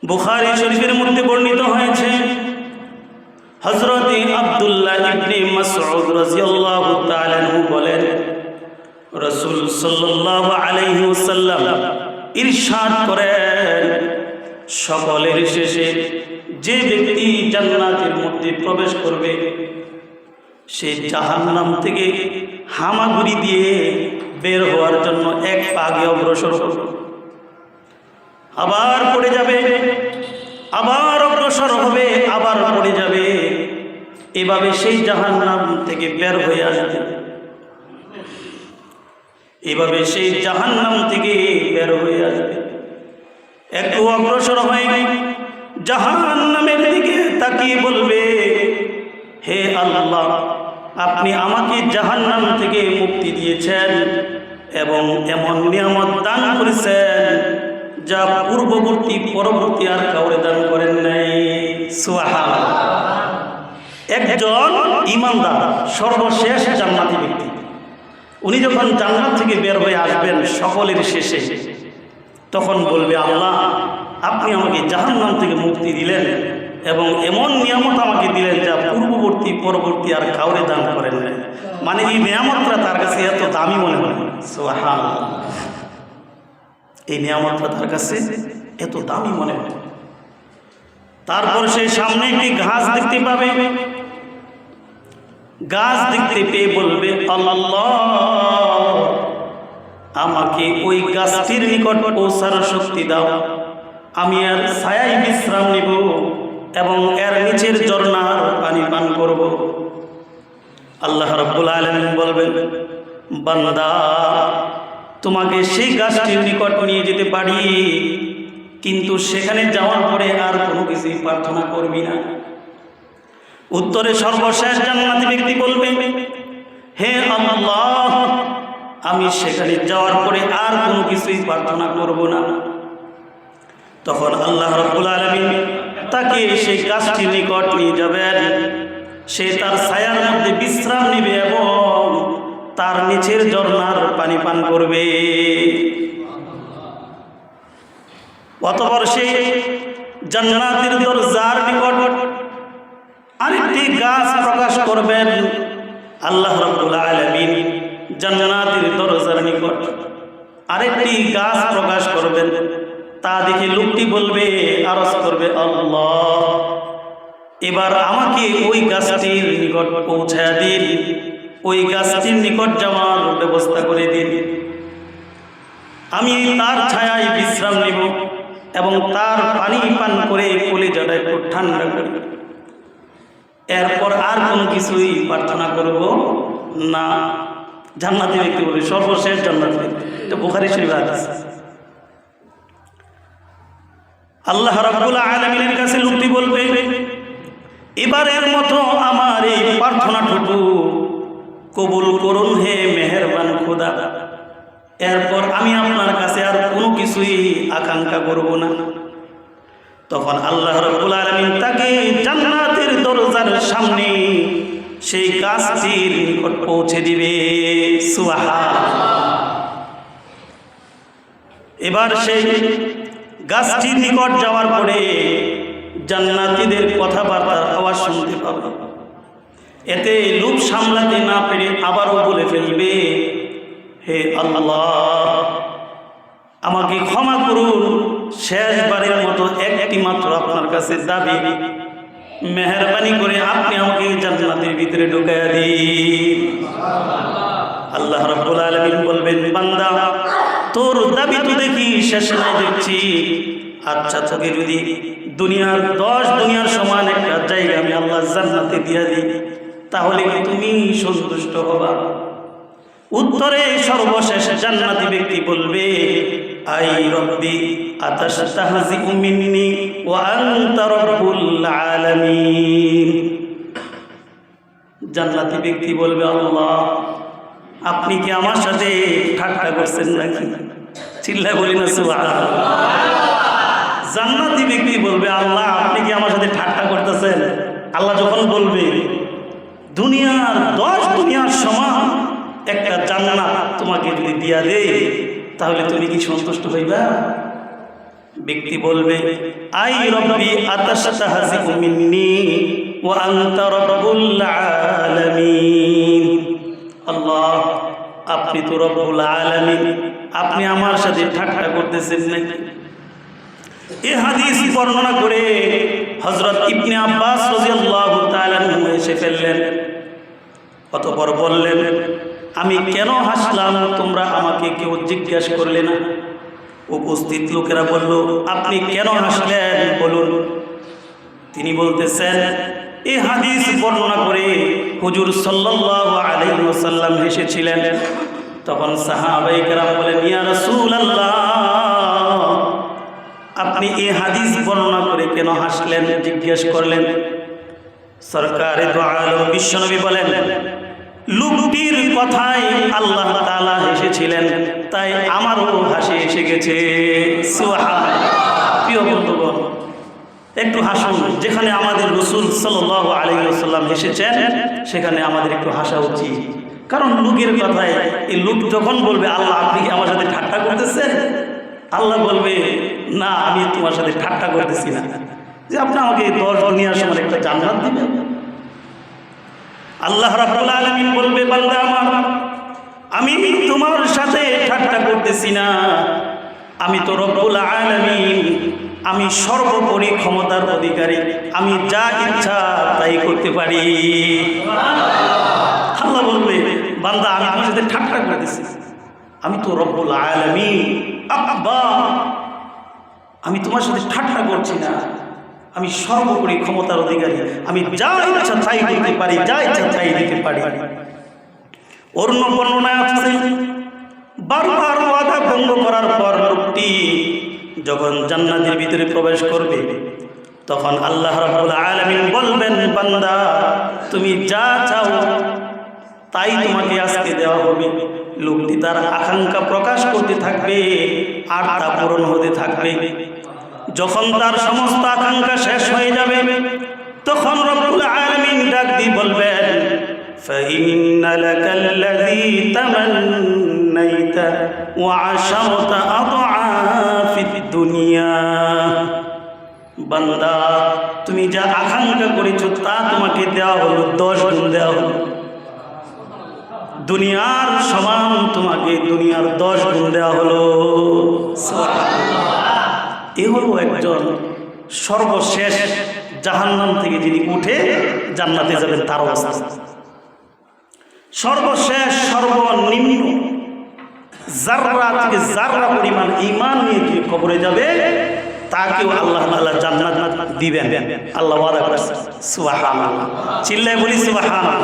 বুখারী শরীফের মধ্যে বর্ণিত হয়েছে, হযরত আব্দুল্লাহ ইবনে মাসউদ রাদিয়াল্লাহু তাআলা আনহু বলেন, রাসূল সাল্লাল্লাহু আলাইহি ওয়াসাল্লাম ইরশাদ করেন, সকলের শেষে যে ব্যক্তি জান্নাতের মধ্যে প্রবেশ করবে সে জাহান্নাম থেকে হামাগুড়ি দিয়ে বের হওয়ার জন্য এক পা আগে অগ্রসর হবে, আবার পড়ে যাবে, আবার অগ্রসর হবে, আবার পড়ে যাবে, এভাবে সেই জাহান্নাম থেকে বের হয়ে আসবে। এভাবে সেই জাহান্নাম থেকে বের হয়ে আসবে। একটু অগ্রসর হয়ে জাহান্নামের দিকে তাকিয়ে বলবে, হে আল্লাহ, আপনি আমাকে জাহান্নাম থেকে মুক্তি দিয়েছেন এবং এমন নিয়ামত দান করেছেন যা পূর্ববর্তী পরবর্তী আর কাউরে দান করেন নাই। সুবহানাল্লাহ। একজন ঈমানদার সর্বশেষ জান্নাতি ব্যক্তি, উনি যখন জান্নাত থেকে বের হয়ে আসবেন সকলের শেষে, তখন বলবে, আল্লাহ, আপনি আমাকে জাহান্নাম থেকে মুক্তি দিলেন এবং এমন নিয়ামত আমাকে দিলেন যা পূর্ববর্তী পরবর্তী আর কাউরে দান করেন নাই। মানে এই নিয়ামতটা তার কাছে এত দামি মনে হয়। সুবহানাল্লাহ। এই নিয়ামতটা তার কাছে এত দামি মনে হয়। তারপর সে সামনে একটি ঘাস দেখতে পাবে, গাছ দেখতে পেয়ে বলবে, আল্লাহ, আমাকে ওই গাছটির নিকট পৌঁছার শক্তি দাও, আমি আর ছায়ায় বিশ্রাম নিব এবং এর নিচের ঝর্ণার পানি পান করব। আল্লাহ রাব্বুল আলামিন বলবেন, বান্দা, তোমাকে সেই গাছটির নিকট নিয়ে যেতে পারি, কিন্তু সেখানে যাওয়ার পরে আর কোনো কিছুই প্রার্থনা করবি না। উত্তরে সর্বশেষ জান্নাতি ব্যক্তি বলবে, হে আল্লাহ, আমি সেখানে যাওয়ার পরে আর কোনো কিছুই প্রার্থনা করব না। তখন আল্লাহ রাব্বুল আলামিন তাকে সেই গাছটির নিকট নিয়ে যাবেন, সে তার ছায়ার মধ্যে বিশ্রাম নেবে এবং তার নিচের ঝর্ণার পানি পান করবে। অতঃপর সে জান্নাতের দরজার নিকট আরেকটি গাছ প্রকাশ করবেন। আল্লাহ রাব্বুল আলামিন জান্নাতের দরজার নিকট আরেকটি গাছ প্রকাশ করবেন। তা দেখে লোকটি বলবে, আরজ করবে, আল্লাহ, এবার আমাকে ওই গাছটির নিকট পৌঁছায়া দিন, ওই গাছটির নিকট যাওয়ার ব্যবস্থা করে দিন। আমি তার ছায়ায় বিশ্রাম নেব এবং তার পানি পান করে কলিজাটা একটু ঠান্ডা করি, এরপর আর কোনো কিছুই প্রার্থনা করব না। জান্নাতি ব্যক্তি বলে, সর্বশেষ জান্নাতি ব্যক্তি। এটা বুখারী শরীফে হাদিস। আল্লাহ রাব্বুল আলামিনের কাছে লোকটি বলবে, এবারের মতো আমার এই প্রার্থনাটুকু কবুল করুন হে মেহেরবান খোদা, এরপর আমি আপনার কাছে আর কোনো কিছুই আকাঙ্ক্ষা করব না। তখন আল্লাহ রাব্বুল আলামিন তাকে জান্নাতের দরজার সামনে সেই গাছটির নিকট পৌঁছে দিবে। সুবহানাল্লাহ। এবার সেই গাছটির নিকট যাওয়ার পরে জান্নাতীদের কথাবার্তার আওয়াজ শুনতে পাবে। এতে লোভ সামলাতে না পেরে আবারও বলে ফেলবে, হে আল্লাহ, আমাকে ক্ষমা করুন, শেষবারের মতো একটি মাত্র আপনার কাছে দাবি, মেহেরবানি করে আপনি আমাকে জান্নাতের ভিতরে ঢুকাইয়া দিন। আল্লাহ রাব্বুল আলামিন বলবেন, বান্দা, তোর দাবি তো দেখি শেষ নাই দেখছি। আচ্ছা, তোকে যদি দুনিয়ার 10 দুনিয়ার সমান একটা জায়গা আমি আল্লাহ জান্নাতে দিয়া দিই, তাহলে কি তুমি সন্তুষ্ট হবা? উত্তরে সর্বশেষ জান্নাতি ব্যক্তি বলবে, আই রব্বি আতাস্তাহজিউ মিন্নি ওয়া আনতা রাব্বুল আলামিন। জান্নাতি ব্যক্তি বলবে, আল্লাহ, আপনি কি আমার সাথে ঠাট্টা করছেন নাকি? চিল্লায় বলি না সুবহানাল্লাহ। জান্নাতি ব্যক্তি বলবে, আল্লাহ, আপনি কি আমার সাথে ঠাট্টা করতেছেন? আল্লাহ যখন বলবে, দুনিয়ার 10 দুনিয়ার সমান একটা জান্নাত তোমাকে যদি দিয়া দেয়, তাহলে তুমি কি সন্তুষ্ট হইবা? ব্যক্তি বলবে আই রব্বি আতাশতাহজিউ মিন্নি ওয়া আনতা রব্বুল আলামিন। আল্লাহ, আপনি তো রব্বুল আলামিন, আপনি আমার সাথে ঠাট্টা করতেছেন নাকি? এই হাদিস বর্ণনা করে হযরত ইবনে আব্বাস রাদিয়াল্লাহু তাআলা আনহু এসে ফেললেন। অতঃপর বললেন, আমি কেন হাসলাম তোমরা আমাকে কেউ জিজ্ঞাসা করলে না? উপস্থিত লোকেরা বলল, আপনি কেন হাসলেন বলুন। তিনি বলতেছেন, এই হাদিস বর্ণনা করে হুজুর সাল্লাল্লাহু আলাইহি ওয়াসাল্লাম হেসেছিলেন। তখন সাহাবায়ে কেরাম বলেন, ইয়া রাসূলুল্লাহ, আপনি এই হাদিস বর্ণনা করে কেন হাসলেন, জিজ্ঞেস করলেন। সরকারে দো আলম বিশ্বনবী বলেন, লোকটির কথায় আল্লাহ তাআলা হেসেছিলেন, তাই আমারও হাসি এসে গেছে। সুবহানাল্লাহ। প্রিয় বন্ধুগণ, একটু হাসুন। যেখানে আমাদের রাসূল সাল্লাল্লাহু আলাইহি ওয়াসাল্লাম হেসেছেন, সেখানে আমাদের একটু হাসা উচিত। কারণ লোকের কথায় এই লোক যখন বলবে, আল্লাহ আপনি কি আমার সাথে ঠাট্টা করতেছেন, আল্লাহ বলবে, না আমি তোমার সাথে ঠাট্টা করতেছি না, যে আপনি আমাকে 10 দুনিয়ার সমান একটা জান্নাত দিবেন। আল্লাহ রাব্বুল আলামিন বলবে, বান্দা আমার, আমি তোমার সাথে ঠাট্টা করতেছি না, আমি তো রব্বুল আলামিন, আমি সর্বোপরি ক্ষমতার অধিকারী, আমি যা ইচ্ছা তাই করতে পারি। আল্লাহ বলবে, বান্দা আমি তোমার সাথে ঠাট্টা করতেছি, আমি তো রব্বুল আলামিন, আব্বা আমি তোমার সাথে ঠাট্টা করছি না, আমি সর্বোপরি ক্ষমতার অধিকারী, আমি যা ইচ্ছা তাই করতে পারি, যা ইচ্ছা তাই দিতে পারি। অন্য বর্ণনায় আছে, বারবার ওয়াদা ভঙ্গ করার পর লোকটি যখন জান্নাতের ভিতরে প্রবেশ করবে, তখন আল্লাহ রাব্বুল আলামিন বলবেন, বান্দা তুমি যা চাও তাই তোমাকে আজকে দেওয়া হবে। লোকটি তার আকাঙ্ক্ষা প্রকাশ করতে থাকবে আর তা পূরণ হতে থাকবে। যখন তার সমস্ত আকাঙ্ক্ষা শেষ হয়ে যাবে, তখন রব্বুল আলামিন ডাক দিয়ে বলবেন, ফাইন্না লাকাল্লাযী তামান্নাইতা ওয়া আশারতা আদআফিদ দুনিয়া। বান্দা তুমি যা আকাঙ্ক্ষা করেছো তা তোমাকে দেওয়া হলো, 10 গুণ দেওয়া হলো। দুনিয়ার সমান তোমাকে দুনিয়ার 10 গুণ দেওয়া হলো। এ হলো একজন সর্বশেষ জাহান্নাম থেকে যিনি উঠে জান্নাতে যাবেন তার অবস্থা। সর্বশেষ সর্বনিম্ন যাররা থেকে যাররা পরিমাণ ঈমান নিয়ে কি কবরে যাবে, তাকেও আল্লাহ তাআলা জান্নাত দিবেন। আল্লাহ ওয়াদা করেছেন। সুবহানাল্লাহ। চিল্লায় বলি সুবহানাল্লাহ।